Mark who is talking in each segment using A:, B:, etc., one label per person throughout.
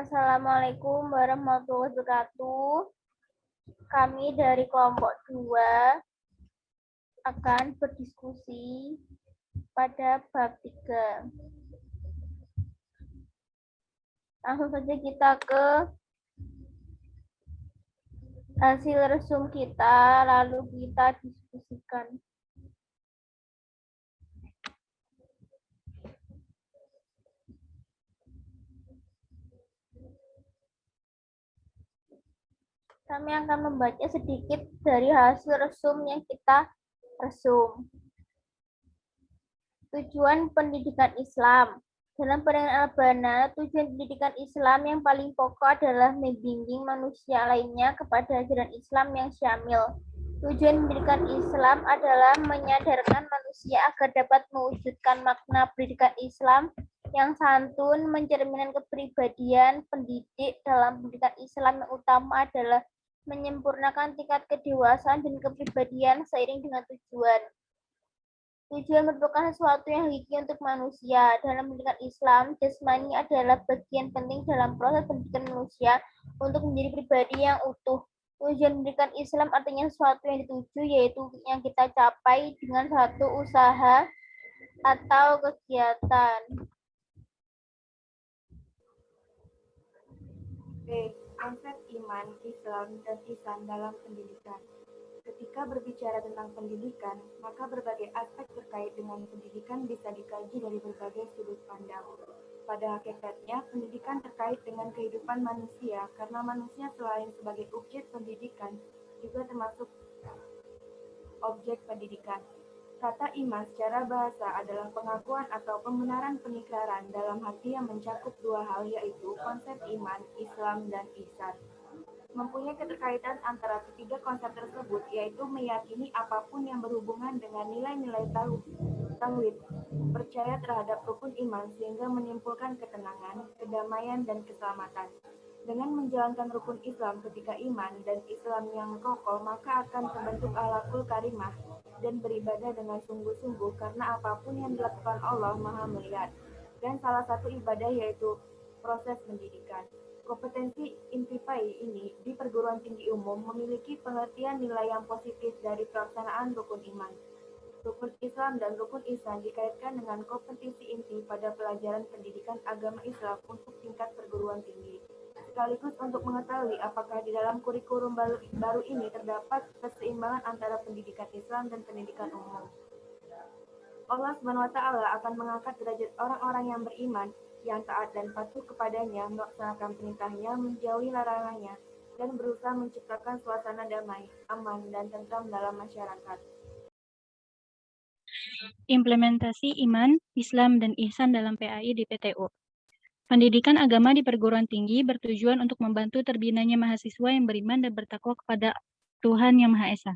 A: Assalamualaikum warahmatullahi wabarakatuh. Kami dari kelompok 2 akan berdiskusi pada bab 3. Langsung saja kita ke hasil resum kita, lalu kita diskusikan. Kami akan membaca sedikit dari hasil resum yang kita resum. Tujuan pendidikan Islam. Dalam pandangan Al-Banna, tujuan pendidikan Islam yang paling pokok adalah membimbing manusia lainnya kepada ajaran Islam yang syamil. Tujuan pendidikan Islam adalah menyadarkan manusia agar dapat mewujudkan makna pendidikan Islam yang santun, mencerminkan kepribadian pendidik. Dalam pendidikan Islam yang utama adalah menyempurnakan tingkat kedewasaan dan kepribadian seiring dengan tujuan. Tujuan merupakan sesuatu yang hakiki untuk manusia. Dalam pendidikan Islam, jasmani adalah bagian penting dalam proses pendidikan manusia untuk menjadi pribadi yang utuh. Tujuan pendidikan Islam artinya sesuatu yang dituju, yaitu yang kita capai dengan satu usaha atau kegiatan.
B: B. Konsep iman, Islam, dan ihsan dalam pendidikan. Ketika berbicara tentang pendidikan, maka berbagai aspek terkait dengan pendidikan bisa dikaji dari berbagai sudut pandang. Pada hakikatnya, pendidikan terkait dengan kehidupan manusia, karena manusia selain sebagai objek pendidikan, juga termasuk objek pendidikan. Kata iman secara bahasa adalah pengakuan atau pembenaran pengikraran dalam hati yang mencakup dua hal, yaitu konsep iman, Islam, dan ihsan. Mempunyai keterkaitan antara ketiga konsep tersebut, yaitu meyakini apapun yang berhubungan dengan nilai-nilai tauhid, percaya terhadap rukun iman sehingga menimbulkan ketenangan, kedamaian, dan keselamatan. Dengan menjalankan rukun Islam ketika iman dan Islam yang kokoh, maka akan terbentuk akhlakul karimah dan beribadah dengan sungguh-sungguh, karena apapun yang dilakukan Allah Maha melihat. Dan salah satu ibadah yaitu proses pendidikan. Kompetensi intifai ini di perguruan tinggi umum memiliki pengertian nilai yang positif dari pelaksanaan rukun iman. Rukun Islam dan rukun ihsan dikaitkan dengan kompetensi inti pada pelajaran pendidikan agama Islam untuk tingkat perguruan tinggi. Sekaligus untuk mengetahui apakah di dalam kurikulum baru ini terdapat keseimbangan antara pendidikan Islam dan pendidikan umum. Allah SWT akan mengangkat derajat orang-orang yang beriman, yang taat dan patuh kepadanya, melaksanakan perintahnya, menjauhi larangannya, dan berusaha menciptakan suasana damai, aman, dan tentram dalam masyarakat.
C: Implementasi iman, Islam, dan ihsan dalam PAI di PTU. Pendidikan agama di perguruan tinggi bertujuan untuk membantu terbinanya mahasiswa yang beriman dan bertakwa kepada Tuhan Yang Maha Esa.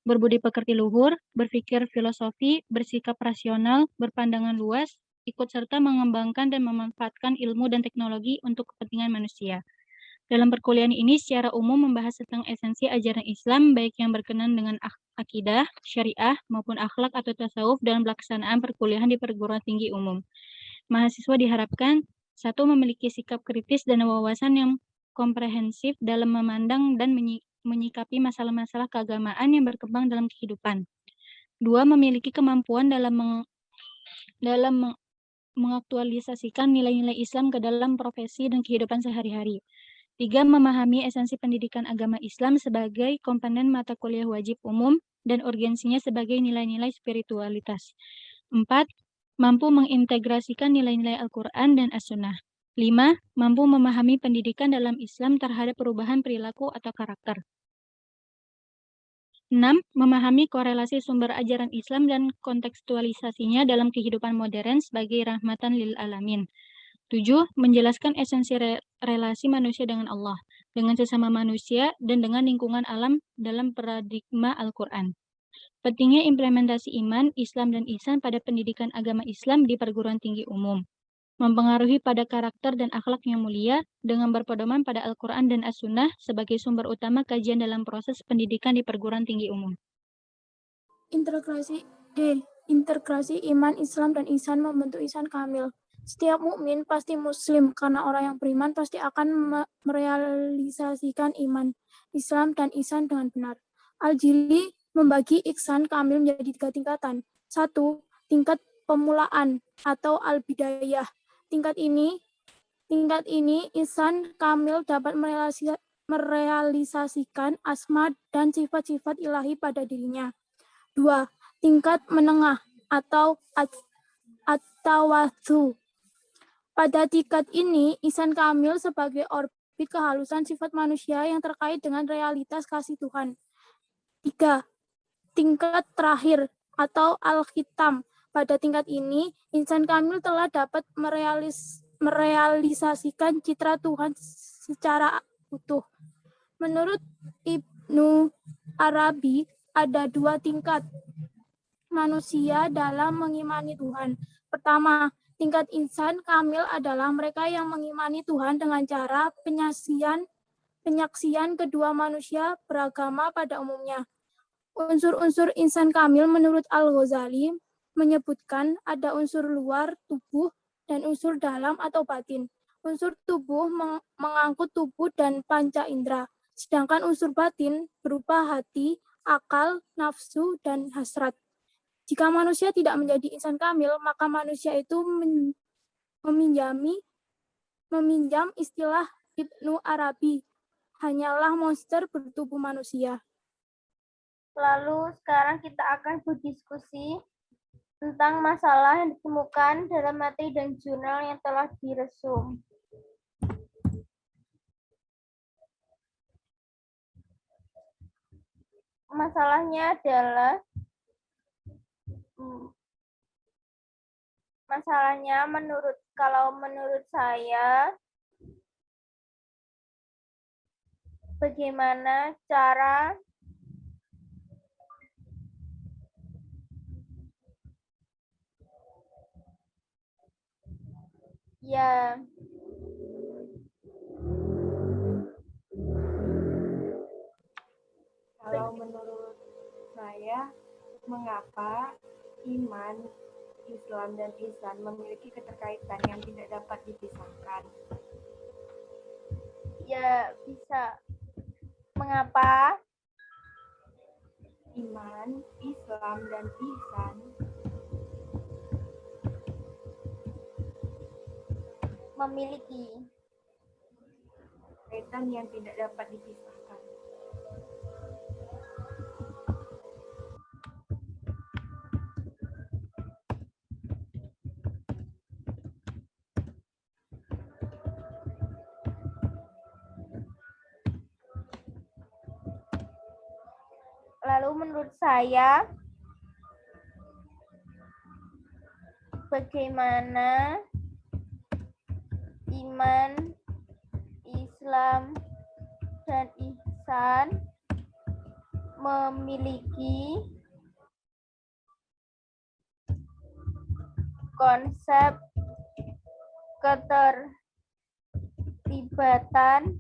C: Berbudi pekerti luhur, berpikir filosofi, bersikap rasional, berpandangan luas, ikut serta mengembangkan dan memanfaatkan ilmu dan teknologi untuk kepentingan manusia. Dalam perkuliahan ini secara umum membahas tentang esensi ajaran Islam, baik yang berkenan dengan akidah, syariah, maupun akhlak atau tasawuf dalam pelaksanaan perkuliahan di perguruan tinggi umum. Mahasiswa diharapkan satu, memiliki sikap kritis dan wawasan yang komprehensif dalam memandang dan menyikapi masalah-masalah keagamaan yang berkembang dalam kehidupan. Dua, memiliki kemampuan dalam mengaktualisasikan nilai-nilai Islam ke dalam profesi dan kehidupan sehari-hari. Tiga, memahami esensi pendidikan agama Islam sebagai komponen mata kuliah wajib umum dan urgensinya sebagai nilai-nilai spiritualitas. Empat, mampu mengintegrasikan nilai-nilai Al-Quran dan As-Sunnah. 5. Mampu memahami pendidikan dalam Islam terhadap perubahan perilaku atau karakter. 6. Memahami korelasi sumber ajaran Islam dan kontekstualisasinya dalam kehidupan modern sebagai rahmatan lil alamin. 7. Menjelaskan esensi relasi manusia dengan Allah, dengan sesama manusia, dan dengan lingkungan alam dalam paradigma Al-Quran. Pentingnya implementasi iman, Islam, dan ihsan pada pendidikan agama Islam di perguruan tinggi umum. Mempengaruhi pada karakter dan akhlak yang mulia dengan berpedoman pada Al-Quran dan As-Sunnah sebagai sumber utama kajian dalam proses pendidikan di perguruan tinggi umum.
D: Integrasi D. integrasi iman, Islam, dan ihsan membentuk ihsan kamil. Setiap mukmin pasti muslim karena orang yang beriman pasti akan merealisasikan iman, Islam, dan ihsan dengan benar. Al-Jili membagi ihsan kamil menjadi 3 tingkatan. 1. Tingkat pemulaan atau al-bidayah. Tingkat ini ihsan kamil dapat merealisasikan asma dan sifat-sifat ilahi pada dirinya. 2. Tingkat menengah atau at-tawadhu. Pada tingkat ini, ihsan kamil sebagai orbit kehalusan sifat manusia yang terkait dengan realitas kasih Tuhan. 3. Tingkat terakhir atau al-khitam. Pada tingkat ini, ihsan kamil telah dapat merealisasikan citra Tuhan secara utuh. Menurut Ibnu Arabi, ada 2 tingkat manusia dalam mengimani Tuhan. Pertama, tingkat ihsan kamil adalah mereka yang mengimani Tuhan dengan cara penyaksian kedua manusia beragama pada umumnya. Unsur-unsur ihsan kamil menurut Al-Ghazali menyebutkan ada unsur luar tubuh dan unsur dalam atau batin. Unsur tubuh mengangkut tubuh dan panca indera, sedangkan unsur batin berupa hati, akal, nafsu, dan hasrat. Jika manusia tidak menjadi ihsan kamil, maka manusia itu meminjam istilah Ibnu Arabi, hanyalah monster bertubuh manusia.
A: Lalu sekarang kita akan berdiskusi tentang masalah yang ditemukan dalam materi dan jurnal yang telah diresum. Masalahnya adalah menurut saya, bagaimana cara
B: Kalau menurut saya, mengapa iman, Islam, dan ihsan memiliki keterkaitan yang tidak dapat dipisahkan?
A: Ya, bisa. Mengapa
B: Iman, Islam, dan ihsan
A: memiliki
B: kaitan yang tidak dapat dipisahkan?
A: Lalu menurut saya, bagaimana iman, Islam, dan ihsan memiliki konsep keterlibatan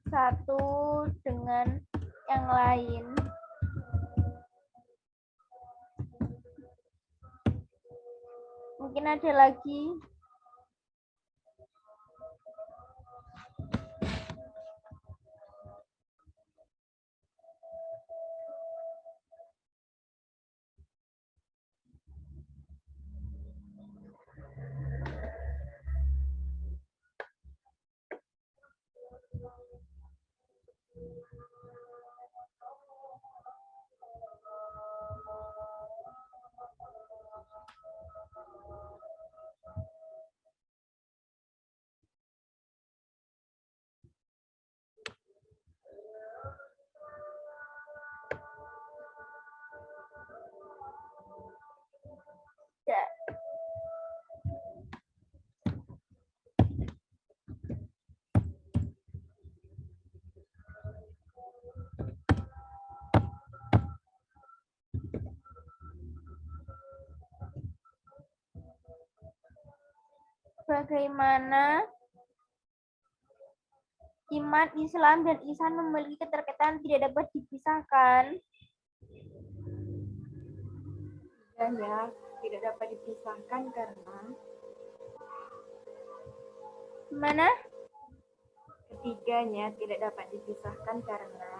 A: satu dengan yang lain. Mungkin ada lagi. Ya. Bagaimana iman, Islam, dan ihsan memiliki keterkaitan tidak dapat dipisahkan?
B: Ketiganya tidak dapat dipisahkan karena
A: Mana?
B: ketiganya tidak dapat dipisahkan karena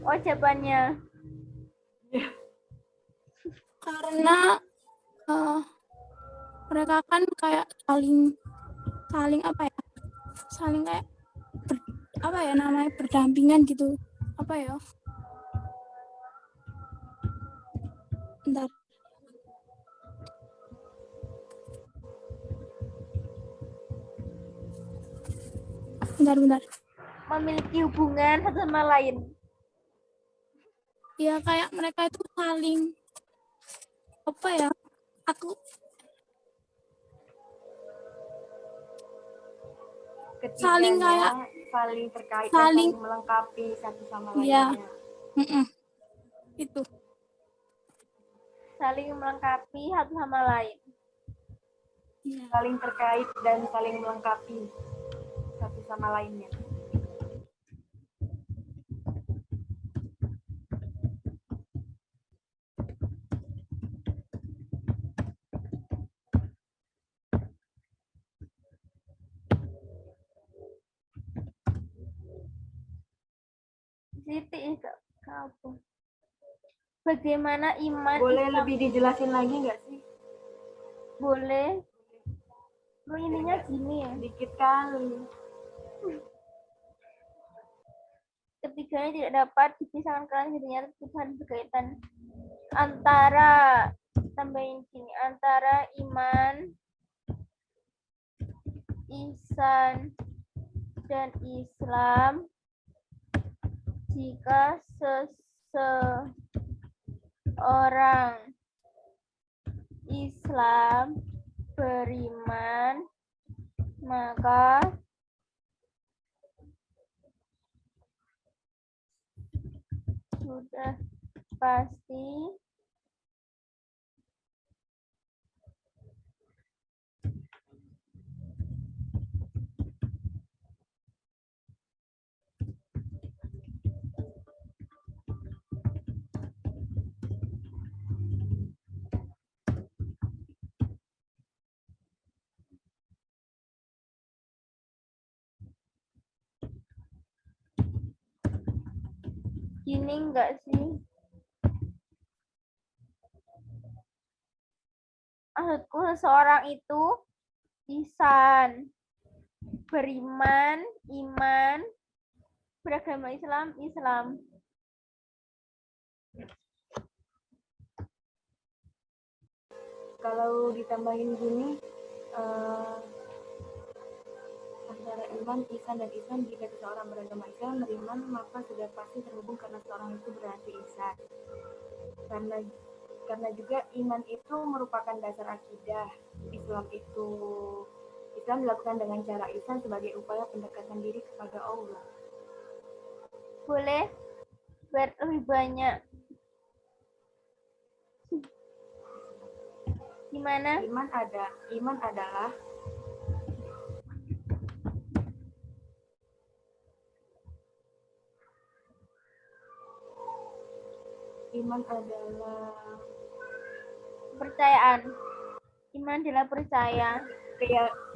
A: Oh, jawabannya.
D: Karena mereka kan kayak saling apa ya? Saling kayak apa ya namanya, berdampingan gitu. Apa ya? Bentar. Bentar.
A: Memiliki hubungan satu sama lain.
D: Ya kayak mereka itu saling apa ya? Aku saling kayak
B: saling terkait
D: saling
B: dan saling melengkapi satu sama
D: Iya.
B: lainnya.
D: Itu.
A: Saling melengkapi satu sama lain.
D: Iya.
B: Saling terkait dan saling melengkapi satu sama lainnya.
A: Siti, kau. Bagaimana iman
B: Boleh
A: Islam?
B: lebih dijelasin lagi nggak sih?
A: Boleh. Lu ininya gini ya.
B: Dikit kali.
A: Ketiganya tidak dapat dipisahkan karena jadinya Tuhan berkaitan antara tambahin sini antara iman, ihsan, dan Islam. Jika seseorang Islam beriman, maka sudah pasti gini enggak sih? Maksudku seseorang itu ihsan, beriman, iman, beragama Islam, Islam.
B: Kalau ditambahin gini, antara iman, ihsan, dan ihsan, jika seseorang beragama Islam beriman, maka sudah pasti terhubung karena seorang itu berarti ihsan. Karena juga iman itu merupakan dasar akidah. Islam dilakukan dengan cara ihsan sebagai upaya pendekatan diri kepada Allah.
A: Boleh lebih banyak. Gimana?
B: Iman adalah
A: kepercayaan. Iman adalah percaya.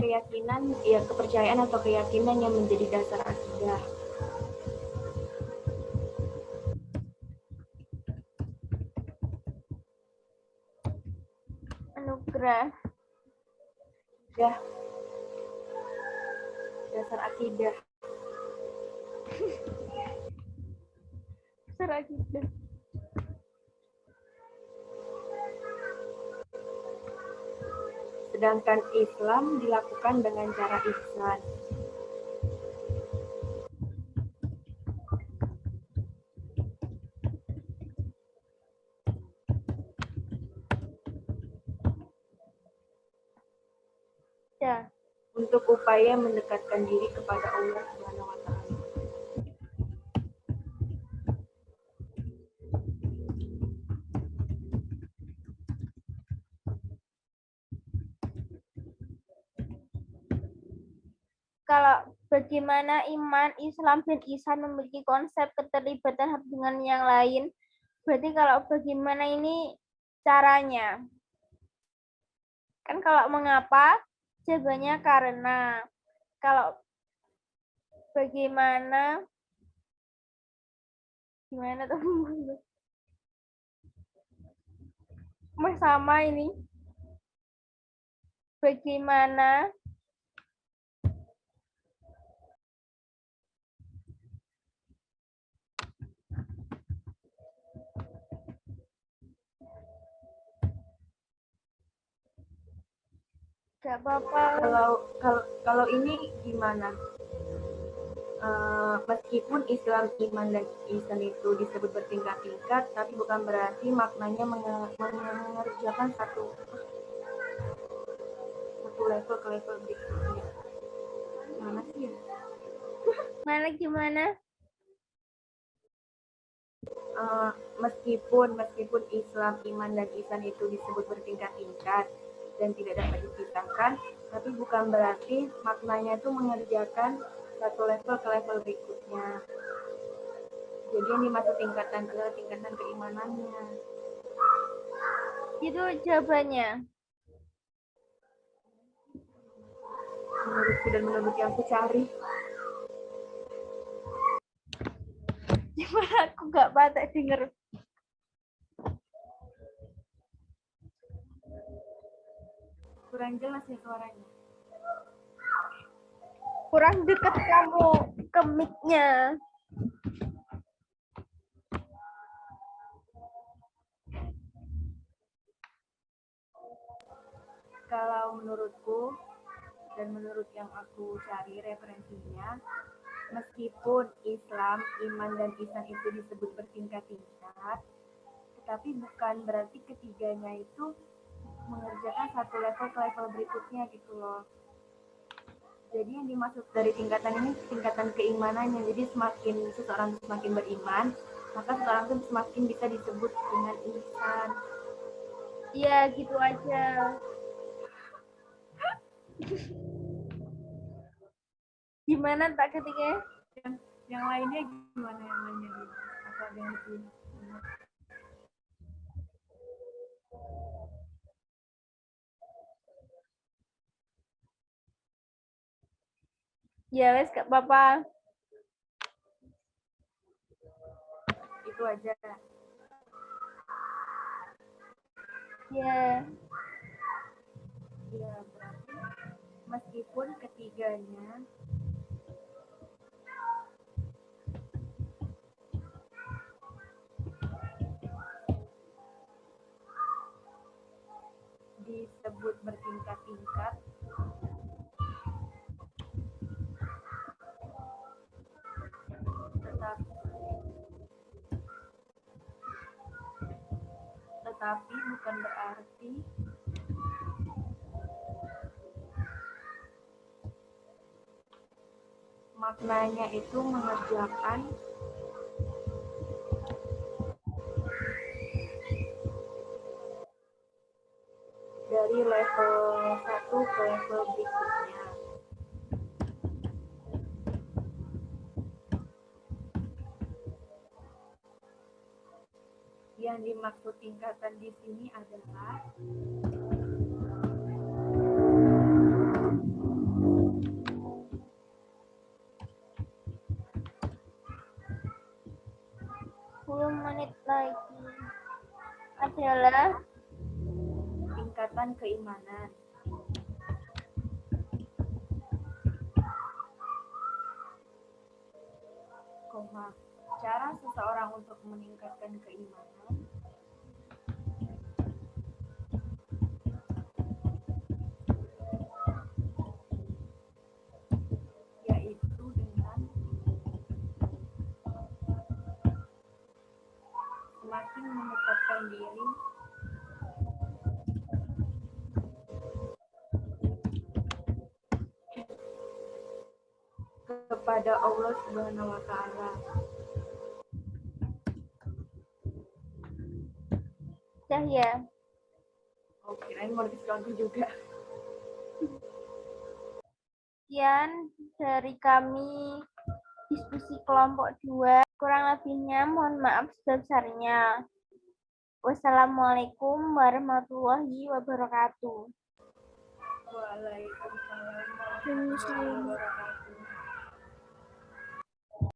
B: Keyakinan, ya kepercayaan atau keyakinan yang menjadi dasar akidah.
A: Anugerah.
B: Ya, dasar akidah.
A: Dasar akidah.
B: Sedangkan Islam dilakukan dengan cara ihsan.
A: Ya.
B: Untuk upaya mendekatkan diri kepada Allah Subhanahu wa Ta'ala.
A: Kalau bagaimana iman, Islam, dan ihsan memiliki konsep keterlibatan dengan yang lain, berarti kalau bagaimana ini Caranya. Kan kalau mengapa, jawabannya karena. Kalau bagaimana, gimana tuh? Mas sama ini. Bagaimana? Gak apa-apa.
B: Kalau ini gimana? Meskipun Islam, iman, dan ihsan itu disebut bertingkat-tingkat, tapi bukan berarti maknanya mengerjakan satu level ke level berikutnya. Mana sih ya?
A: Gimana?
B: Meskipun Islam, iman, dan ihsan itu disebut bertingkat-tingkat dan tidak dapat dipisahkan, tapi bukan berarti maknanya itu mengerjakan satu level ke level berikutnya. Jadi yang dimaksud tingkatan adalah tingkatan keimanannya.
A: Itu jawabannya.
B: Menurutku dan menurut yang aku cari.
A: Gimana aku gak patah denger.
B: Kurang jelas ya suaranya.
A: Kurang dekat kamu ke mic-nya.
B: Kalau menurutku dan menurut yang aku cari referensinya, meskipun Islam, iman, dan ihsan itu disebut bertingkat-tingkat, tetapi bukan berarti ketiganya itu mengerjakan satu level ke level berikutnya gitu loh. Jadi yang dimaksud dari tingkatan ini tingkatan keimanannya. Jadi semakin seseorang semakin beriman, maka seseorang itu semakin bisa disebut dengan ihsan.
A: Iya, gitu aja. Gimana tak ketiknya?
B: Yang lainnya gimana yang lainnya? Apa ada yang lebih?
A: Ya wes gak apa-apa.
B: Itu aja.
A: Ya.
B: Ya, berarti meskipun ketiganya disebut bertingkat-tingkat, tetapi bukan berarti maknanya itu mengerjakan dari level 1 ke level berikutnya. Yang dimaksud tingkatan di sini adalah
A: Menit lagi adalah
B: tingkatan keimanan. Cara seseorang untuk meningkatkan keimanan yaitu dengan semakin mendekatkan diri kepada Allah Subhanahu wa taala.
A: ya.
B: Oke, ini mau dikasih juga.
A: Sekian dari kami diskusi kelompok 2. Kurang lebihnya mohon maaf sebesar-besarnya. Wassalamualaikum warahmatullahi wabarakatuh.
B: Waalaikumsalam warahmatullahi wabarakatuh.